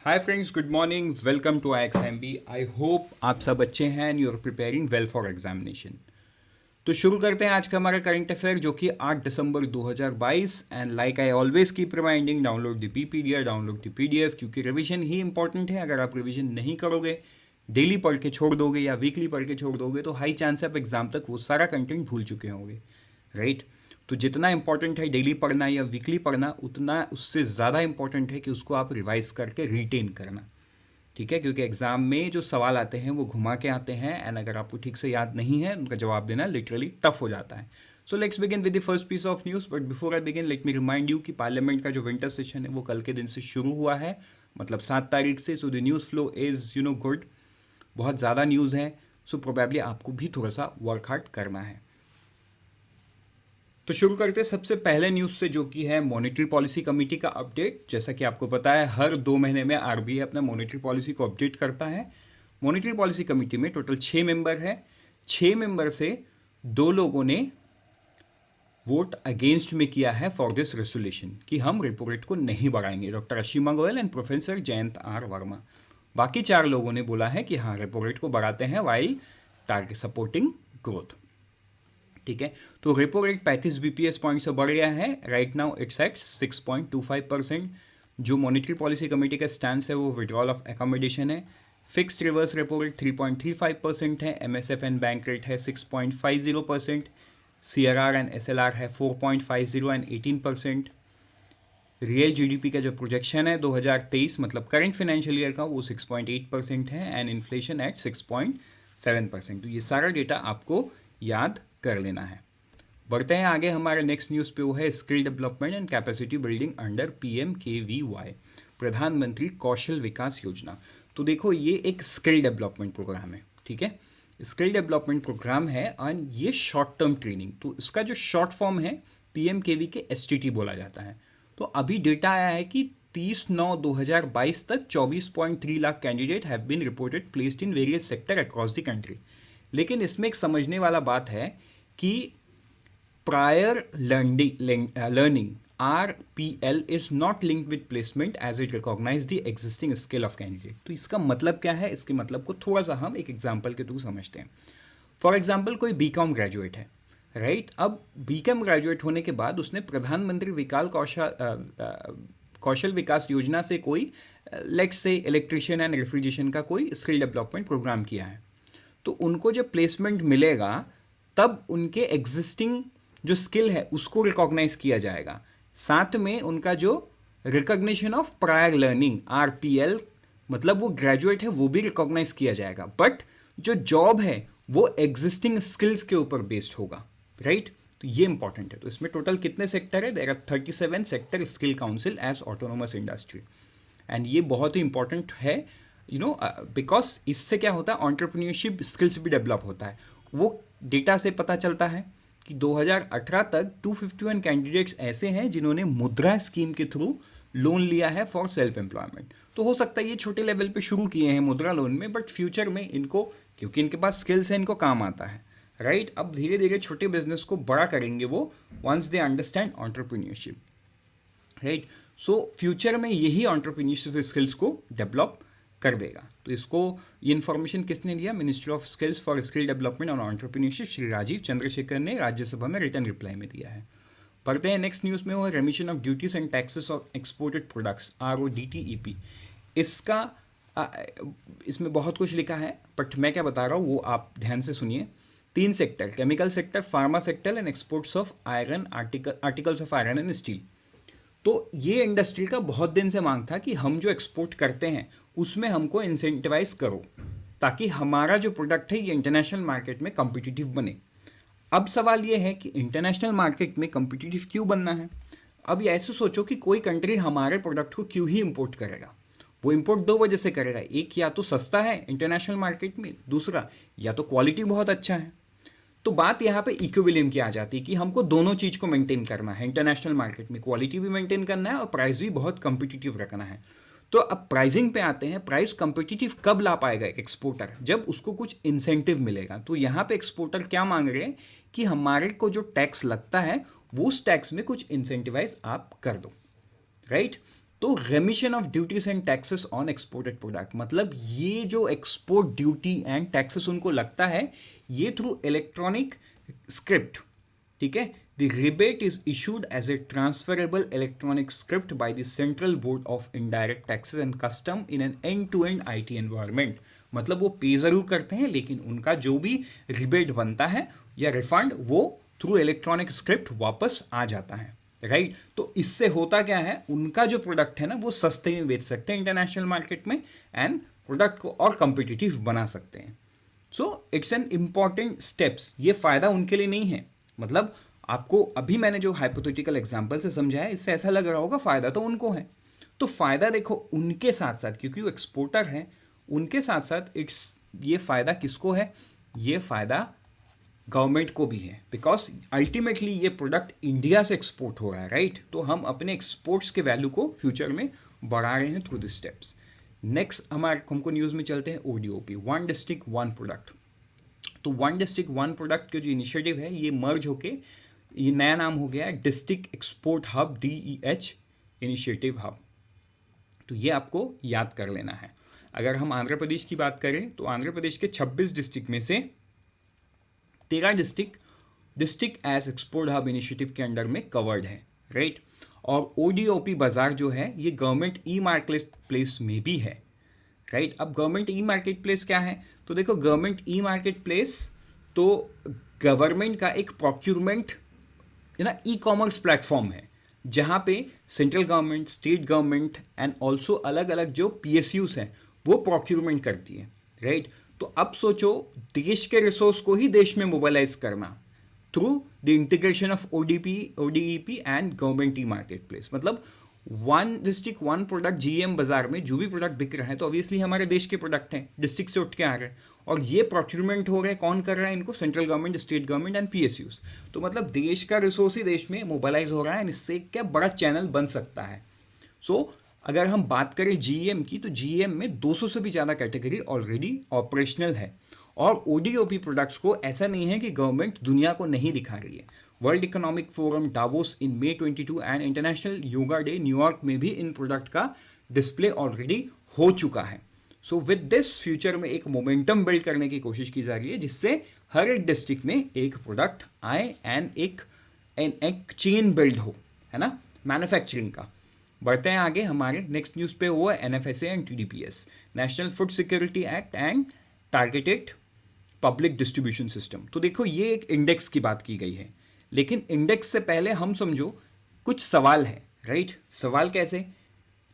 Hi friends, good morning, welcome to IXMB। I hope आप सब अच्छे हैं and you are preparing well for examination. तो शुरू करते हैं आज का हमारा करंट अफेयर जो कि 8 दिसंबर 2022। And like I always keep reminding, download the PPT, download the PDF, क्योंकि रिवीजन ही इंपॉर्टेंट है। अगर आप रिवीजन नहीं करोगे, डेली पढ़ के छोड़ दोगे या वीकली पढ़ के छोड़ दोगे तो हाई चांस है आप एग्जाम तक वो सारा कंटेंट भूल चुके होंगे, राइट। तो जितना इंपॉर्टेंट है डेली पढ़ना या वीकली पढ़ना, उतना उससे ज़्यादा इंपॉर्टेंट है कि उसको आप रिवाइज करके रिटेन करना, ठीक है। क्योंकि एग्जाम में जो सवाल आते हैं वो घुमा के आते हैं एंड अगर आपको ठीक से याद नहीं है उनका जवाब देना लिटरली टफ हो जाता है। So let's begin with the first piece of news. But before I begin let me remind you कि पार्लियामेंट का जो विंटर सेशन है वो कल के दिन से शुरू हुआ है, मतलब 7 तारीख से। So the news flow is good, बहुत ज़्यादा न्यूज़ है। सो प्रोबेबली आपको भी थोड़ा सा वर्क हार्ड करना है। तो शुरू करते हैं सबसे पहले न्यूज़ से, जो कि है मॉनेटरी पॉलिसी कमेटी का अपडेट। जैसा कि आपको पता है, हर 2 महीने में RBI अपना मॉनेटरी पॉलिसी को अपडेट करता है। मॉनेटरी पॉलिसी कमेटी में टोटल 6 मेंबर है। 6 मेंबर से 2 लोगों ने वोट अगेंस्ट में किया है फॉर दिस रेजोल्यूशन कि हम रेपो रेट को नहीं बढ़ाएंगे, doctor Asima Goyal and professor Jayant R Verma. बाकी 4 लोगों ने बोला है कि हाँ, रेपो रेट को बढ़ाते हैं वाइल टारगेट सपोर्टिंग ग्रोथ, ठीक है। तो रेपो रेट 35 BPS पॉइंट से बढ़ गया है। Right now it's at 6.25%। जो मॉनेटरी पॉलिसी कमेटी का स्टैंड है वो विड्रॉल ऑफ एकोमोडेशन है। फिक्स्ड रिवर्स रेपो रेट 3.35% है। MSF एंड बैंक रेट है 6.50%। CRR एंड SLR है 4.50 एंड 18%। रियल GDP का जो प्रोजेक्शन है 2023 मतलब करंट फाइनेंशियल ईयर का, वो 6.8% है एंड इन्फ्लेशन एट 6.7%। तो ये सारा डेटा आपको याद कर लेना है। बढ़ते हैं आगे, हमारे नेक्स्ट न्यूज़ पे वो है skill development and capacity building under PMKVY, प्रधानमंत्री कौशल विकास योजना। तो देखो, ये एक स्किल डेवलपमेंट प्रोग्राम है, ठीक है। स्किल डेवलपमेंट प्रोग्राम है और ये शॉर्ट टर्म ट्रेनिंग, तो इसका जो शॉर्ट फॉर्म है PMKV के STT बोला जाता है। तो अभी डेटा आया है कि 30/9/2022 तक 24.3 lakh candidate have been reported placed in various sector across the country. लेकिन इसमें एक समझने वाला बात है कि prior learning RPL is not linked with placement as it recognise the existing skill of candidate. तो इसका मतलब क्या है? इसके मतलब को थोड़ा सा हम एक एग्जाम्पल के थ्रू समझते हैं। फॉर एग्जाम्पल, कोई BCom ग्रेजुएट है, राइट। अब BCom ग्रेजुएट होने के बाद उसने प्रधानमंत्री कौशल विकास योजना से कोई let's say electrician and refrigeration का कोई स्किल डेवलपमेंट प्रोग्राम किया है। तो उनको जब प्लेसमेंट मिलेगा तब उनके एग्जिस्टिंग जो स्किल है उसको रिकॉग्नाइज किया जाएगा। साथ में उनका जो recognition of prior learning RPL, मतलब वो ग्रेजुएट है, वो भी रिकॉग्नाइज किया जाएगा। बट जो जॉब है वो एग्जिस्टिंग स्किल्स के ऊपर बेस्ड होगा, राइट। तो ये इंपॉर्टेंट है। तो इसमें टोटल कितने सेक्टर है? There are 37 sector skill council as autonomous industry. And ये बहुत ही इंपॉर्टेंट है, बिकॉज इससे क्या होता है, एंटरप्रेन्योरशिप स्किल्स भी डेवलप होता है। वो डेटा से पता चलता है कि 2018 तक 251 कैंडिडेट्स ऐसे हैं जिन्होंने मुद्रा स्कीम के थ्रू लोन लिया है फॉर सेल्फ एम्प्लॉयमेंट। तो हो सकता है ये छोटे लेवल पे शुरू किए हैं मुद्रा लोन में, बट फ्यूचर में इनको, क्योंकि इनके पास स्किल्स हैं, इनको काम आता है, राइट। अब धीरे धीरे छोटे बिजनेस को बड़ा करेंगे वो, once they understand entrepreneurship, right. So future में यही एंटरप्रेन्योरशिप स्किल्स को डेवलप कर देगा। तो इसको, ये इन्फॉर्मेशन किसने दिया? Ministry of skills for skill development और एंटरप्रेन्योरशिप श्री राजीव चंद्रशेखर ने राज्यसभा में रिटर्न रिप्लाई में दिया है। पढ़ते हैं नेक्स्ट न्यूज़ में, वो रेमिशन of duties and taxes of exported products RODTEP। इसका इसमें बहुत कुछ लिखा है, बट मैं क्या बता रहा हूँ वो आप ध्यान से सुनिए। 3 sector, chemical sector, pharma sector and exports of iron articles of iron and steel. तो ये इंडस्ट्री का बहुत दिन से मांग था कि हम जो एक्सपोर्ट करते हैं उसमें हमको इंसेंटिवाइज करो, ताकि हमारा जो प्रोडक्ट है ये इंटरनेशनल मार्केट में कम्पिटिटिव बने। अब सवाल ये है कि इंटरनेशनल मार्केट में कम्पिटिटिव क्यों बनना है? अब ये ऐसे सोचो कि कोई कंट्री हमारे प्रोडक्ट को क्यों ही इंपोर्ट करेगा। वो इंपोर्ट 2 वजह से करेगा। एक, या तो सस्ता है इंटरनेशनल मार्केट में, दूसरा या तो क्वालिटी बहुत अच्छा है। तो बात यहाँ पे इक्विलिब्रियम की आ जाती है कि हमको दोनों चीज़ को मेंटेन करना है। इंटरनेशनल मार्केट में क्वालिटी भी मेंटेन करना है और प्राइस भी बहुत कम्पिटिटिव रखना है। तो अब प्राइसिंग पे आते हैं। प्राइस कम्पिटिटिव कब ला पाएगा एक एक्सपोर्टर? जब उसको कुछ इंसेंटिव मिलेगा। तो यहाँ पे एक्सपोर्टर क्या मांग रहे हैं कि हमारे को जो टैक्स लगता है वो उस टैक्स में कुछ इंसेंटिवाइज आप कर दो, राइट। तो रेमिशन of duties and taxes on exported product, मतलब ये जो एक्सपोर्ट ड्यूटी एंड टैक्सेस उनको लगता है ये थ्रू इलेक्ट्रॉनिक स्क्रिप्ट, ठीक है। The rebate is issued as a transferable electronic script by the central board of indirect taxes and custom in an end to end IT environment. मतलब वो पे जरूर करते हैं लेकिन उनका जो भी रिबेट बनता है या रिफंड वो थ्रू इलेक्ट्रॉनिक स्क्रिप्ट वापस आ जाता है, राइट। तो इससे होता क्या है, उनका जो प्रोडक्ट है ना वो सस्ते में बेच सकते हैं इंटरनेशनल मार्केट में एंड प्रोडक्ट को और कम्पिटिटिव बना सकते हैं। So it's an important steps. ये फ़ायदा उनके लिए नहीं है, मतलब आपको अभी मैंने जो हाइपोथेटिकल एग्जांपल से समझाया इससे ऐसा लग रहा होगा फ़ायदा तो उनको है। तो फ़ायदा देखो उनके साथ साथ, क्योंकि वो एक्सपोर्टर हैं, उनके साथ साथ ये फ़ायदा किसको है, ये फ़ायदा गवर्नमेंट को भी है, बिकॉज अल्टीमेटली ये प्रोडक्ट इंडिया से एक्सपोर्ट हो रहा है, राइट। तो हम अपने एक्सपोर्ट्स के वैल्यू को फ्यूचर में बढ़ा रहे हैं थ्रू दिस स्टेप्स। नेक्स्ट हमको न्यूज़ में चलते हैं ODOP, one district one product. तो वन डिस्ट्रिक्ट वन प्रोडक्ट के जो इनिशिएटिव है ये मर्ज होके ये नया नाम हो गया है district export hub, DEH initiative hub. तो ये आपको याद कर लेना है। अगर हम आंध्र प्रदेश की बात करें तो आंध्र प्रदेश के 26 डिस्ट्रिक्ट में से 13 district as export hub initiative के अंडर में कवर्ड है, राइट। और ODOP बाजार जो है ये गवर्नमेंट मार्केट प्लेस में भी है, राइट। अब गवर्नमेंट मार्केट प्लेस क्या है, तो देखो गवर्नमेंट मार्केट प्लेस तो गवर्नमेंट का एक प्रोक्यूरमेंट ई-कॉमर्स प्लेटफॉर्म है जहाँ पे central government, state government and also अलग अलग जो PSUs हैं वो प्रोक्यूरमेंट करती है, राइट। तो अब सोचो देश के रिसोर्स को ही देश में मोबालाइज करना through the integration of ODEP and government market place. मतलब one district one product GM बाजार में जो भी प्रोडक्ट बिक रहा है तो ऑब्वियसली हमारे देश के प्रोडक्ट हैं, डिस्ट्रिक्ट से उठ के आ रहे हैं, और ये प्रोक्यूरमेंट हो रहे हैं, कौन कर रहा है इनको, central government, state government and PSUs। तो मतलब देश का रिसोर्स ही देश में मोबालाइज हो रहा है, इससे क्या बड़ा चैनल बन सकता है। सो अगर हम बात करें GEM की तो GEM में 200 से भी ज़्यादा कैटेगरी ऑलरेडी ऑपरेशनल है। और ODOP प्रोडक्ट्स को ऐसा नहीं है कि गवर्नमेंट दुनिया को नहीं दिखा रही है। World economic forum Davos in May 22 and international yoga day New York में भी इन प्रोडक्ट का डिस्प्ले ऑलरेडी हो चुका है। सो विद दिस फ्यूचर में एक मोमेंटम बिल्ड करने की कोशिश की जा रही है जिससे हर एक डिस्ट्रिक्ट में एक प्रोडक्ट आए एंड एक चेन बिल्ड हो, है ना, मैन्युफैक्चरिंग का। बढ़ते हैं आगे, हमारे नेक्स्ट न्यूज़ पे वो है NFSA and TDPS, national food security act and targeted public distribution system. तो देखो ये एक इंडेक्स की बात की गई है, लेकिन इंडेक्स से पहले हम समझो कुछ सवाल है, राइट। सवाल कैसे,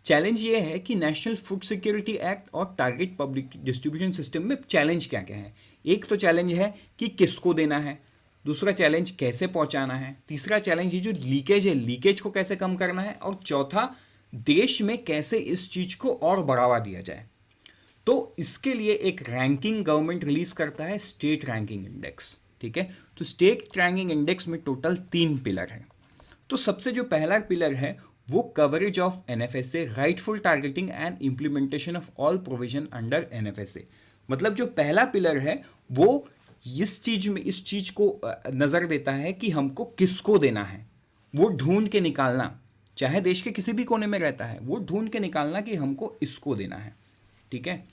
चैलेंज ये है कि नेशनल फूड सिक्योरिटी एक्ट और टारगेट पब्लिक डिस्ट्रीब्यूशन सिस्टम में चैलेंज क्या क्या है। एक तो चैलेंज है कि किसको देना है, दूसरा चैलेंज कैसे पहुंचाना है, तीसरा चैलेंज ये जो लीकेज है, लीकेज को कैसे कम करना है, और चौथा देश में कैसे इस चीज़ को और बढ़ावा दिया जाए। तो इसके लिए एक रैंकिंग गवर्नमेंट रिलीज करता है, स्टेट रैंकिंग इंडेक्स, ठीक है। तो स्टेट रैंकिंग इंडेक्स में टोटल 3 पिलर है। तो सबसे जो पहला पिलर है वो coverage of NFSA, rightful targeting and implementation of all provision under NFSA। मतलब जो पहला पिलर है वो इस चीज़ को नज़र देता है कि हमको किसको देना है, वो ढूंढ के निकालना, चाहे देश के किसी भी कोने में रहता है, वो ढूंढ के निकालना कि हमको इसको देना है, ठीक है।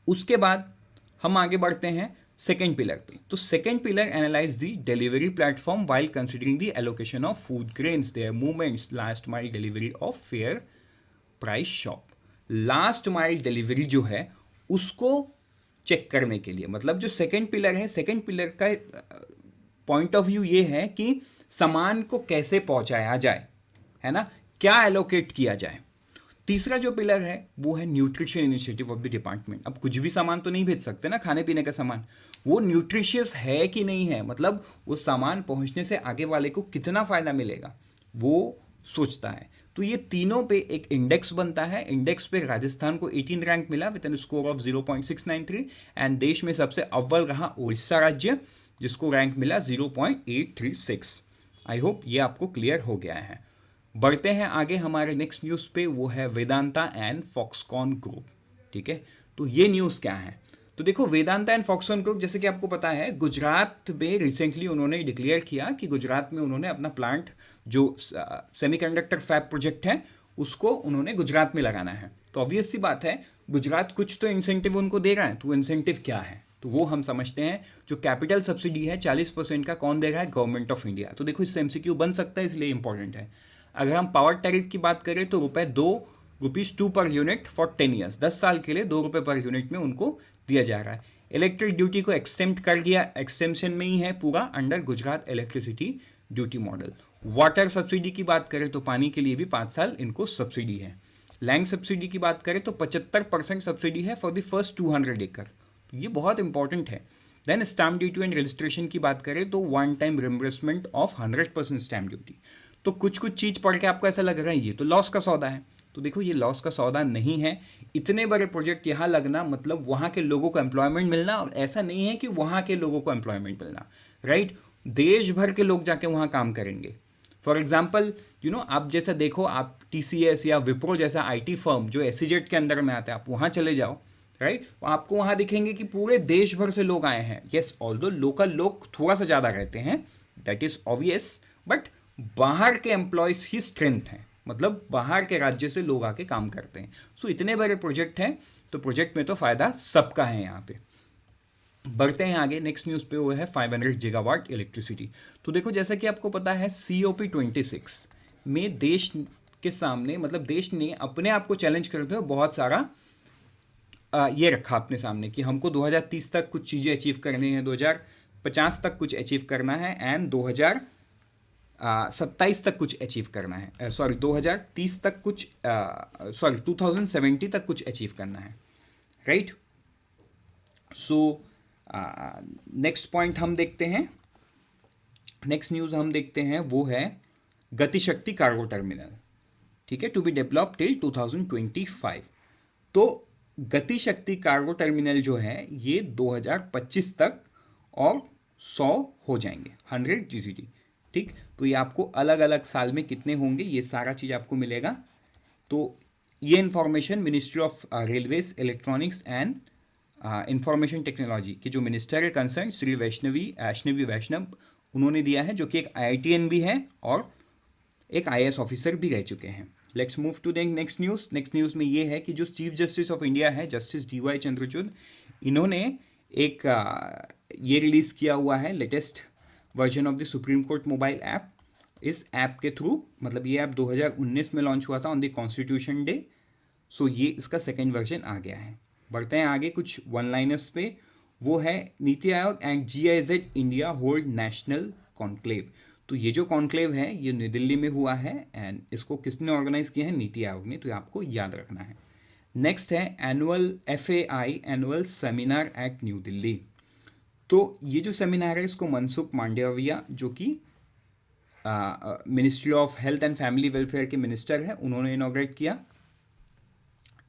उसके बाद हम आगे बढ़ते हैं सेकेंड पिलर पे। तो second pillar analyse the delivery platform while considering the allocation of food grains, their movements, last mile delivery of fair price shop. Last mile delivery जो है उसको चेक करने के लिए, मतलब जो सेकेंड पिलर है, सेकेंड पिलर का पॉइंट ऑफ व्यू ये है कि सामान को कैसे पहुंचाया जाए, है ना, क्या एलोकेट किया जाए। तीसरा जो पिलर है वो है nutrition initiative of the department. अब कुछ भी सामान तो नहीं भेज सकते ना, खाने पीने का सामान, वो न्यूट्रिशियस है कि नहीं है, मतलब वो सामान पहुंचने से आगे वाले को कितना फ़ायदा मिलेगा वो सोचता है। तो ये तीनों पे एक इंडेक्स बनता है। इंडेक्स पे राजस्थान को 18 रैंक मिला with an score of 0.693 and देश में सबसे अव्वल रहा उड़ीसा राज्य जिसको रैंक मिला 0.836। आई होप ये आपको क्लियर हो गया है। बढ़ते हैं आगे हमारे नेक्स्ट न्यूज़ पे, वो है वेदांता एंड फॉक्सकॉन ग्रुप, ठीक है। तो ये न्यूज़ क्या है, तो देखो वेदांता एंड फॉक्सकॉन ग्रुप, जैसे कि आपको पता है गुजरात में रिसेंटली उन्होंने डिक्लेयर किया कि गुजरात में उन्होंने अपना प्लांट जो सेमीकंडक्टर फैब प्रोजेक्ट है उसको उन्होंने गुजरात में लगाना है। तो ऑब्वियस सी बात है, गुजरात कुछ तो इंसेंटिव उनको दे रहा है, तो इंसेंटिव क्या है, तो वो हम समझते हैं। जो कैपिटल सब्सिडी है 40% का कौन दे रहा है, गवर्नमेंट ऑफ इंडिया। तो देखो इससे एमसीक्यू बन सकता है, इसलिए इंपॉर्टेंट है। अगर हम पावर टैरिफ की बात करें तो ₹2 पर यूनिट फॉर 10 ईयर्स, 10 साल के लिए ₹2 पर यूनिट में उनको दिया जा रहा है। इलेक्ट्रिक ड्यूटी को एक्सटेम्प्ट कर दिया, एक्सटेंशन में ही है पूरा under Gujarat electricity duty model. Water subsidy की बात करें तो पानी के लिए भी 5 साल इनको सब्सिडी है। लैंड सब्सिडी की बात करें तो 75% सब्सिडी है फॉर द फर्स्ट 200 एकड़, तो ये बहुत इंपॉर्टेंट है। Then stamp duty and registration की बात करें तो one time reimbursement of 100% stamp duty. तो कुछ कुछ चीज़ पढ़ के आपको ऐसा लग रहा है ये तो लॉस का सौदा है, तो देखो ये लॉस का सौदा नहीं है। इतने बड़े प्रोजेक्ट यहाँ लगना मतलब वहाँ के लोगों को एम्प्लॉयमेंट मिलना, और ऐसा नहीं है कि वहाँ के लोगों को एम्प्लॉयमेंट मिलना, राइट, देश भर के लोग जाके वहाँ काम करेंगे। फॉर एग्जाम्पल आप जैसा देखो, आप TCS या विप्रो जैसा IT फर्म जो SEZ के अंदर में आता है, आप वहाँ चले जाओ, राइट, आपको वहाँ दिखेंगे कि पूरे देश भर से लोग आए हैं। येस, ऑल्दो लोकल लोग थोड़ा सा ज़्यादा रहते हैं, दैट इज़ ऑब्वियस, बट बाहर के एम्प्लॉयज़ ही स्ट्रेंथ हैं, मतलब बाहर के राज्य से लोग आके काम करते हैं। सो इतने बड़े प्रोजेक्ट हैं, तो प्रोजेक्ट में तो फ़ायदा सबका है। यहाँ पे बढ़ते हैं आगे, नेक्स्ट न्यूज़ पे वो है 500 गीगावाट इलेक्ट्रिसिटी। तो देखो जैसा कि आपको पता है COP26 में देश के सामने, मतलब देश ने अपने आप को चैलेंज करते हुए बहुत सारा ये रखा अपने सामने कि हमको 2030 तक कुछ चीज़ें अचीव करनी है, 2050 तक कुछ अचीव करना है, एंड 2027 तक कुछ अचीव करना है, सॉरी 2030 तक कुछ, सॉरी 2070 तक कुछ अचीव करना है, राइट। सो नेक्स्ट पॉइंट हम देखते हैं, नेक्स्ट न्यूज़ हम देखते हैं वो है गतिशक्ति कार्गो टर्मिनल, ठीक है, टू बी डेवलप टिल 2025। तो गतिशक्ति कार्गो टर्मिनल जो है ये 2025 तक और 100 हो जाएंगे, 100 GCT, ठीक। तो ये आपको अलग अलग साल में कितने होंगे ये सारा चीज़ आपको मिलेगा। तो ये information ministry of railways electronics and information technology की जो मिनिस्टर है कंसर्न श्री अश्विनी वैष्णव, उन्होंने दिया है, जो कि एक IITN भी है और एक IAS ऑफिसर भी रह चुके हैं। Let's move to the next news. Next news में ये है कि जो चीफ जस्टिस ऑफ इंडिया है, जस्टिस DY चंद्रचूड़, इन्होंने एक ये रिलीज़ किया हुआ है latest version of the supreme court mobile app. इस ऐप के थ्रू, मतलब ये ऐप 2019 में लॉन्च हुआ था on the constitution day, so ये इसका सेकेंड वर्जन आ गया है। बढ़ते हैं आगे कुछ वन लाइनर्स पे, वो है NITI Aayog and GIZ India hold national conclave. तो ये जो कॉन्क्लेव है ये नई दिल्ली में हुआ है, एंड इसको किसने ऑर्गेनाइज किया है, नीति आयोग ने, तो ये आपको याद रखना है। नेक्स्ट है annual FAI annual seminar at New Delhi. तो ये जो सेमिनार है इसको मनसुख मांडविया, जो कि ministry of health and family welfare के मिनिस्टर है, उन्होंने इनॉग्रेट किया,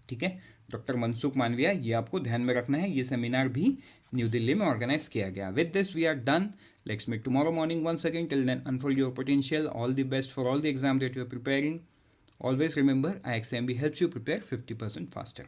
ठीक है, डॉक्टर मनसुख मांडविया, ये आपको ध्यान में रखना है। ये सेमिनार भी न्यू दिल्ली में ऑर्गेनाइज किया गया। With this we are done, let's meet tomorrow morning once again. Till then, unfold your potential. All the best for all the exams that you are preparing. Always remember, IXMB helps you prepare 50% faster.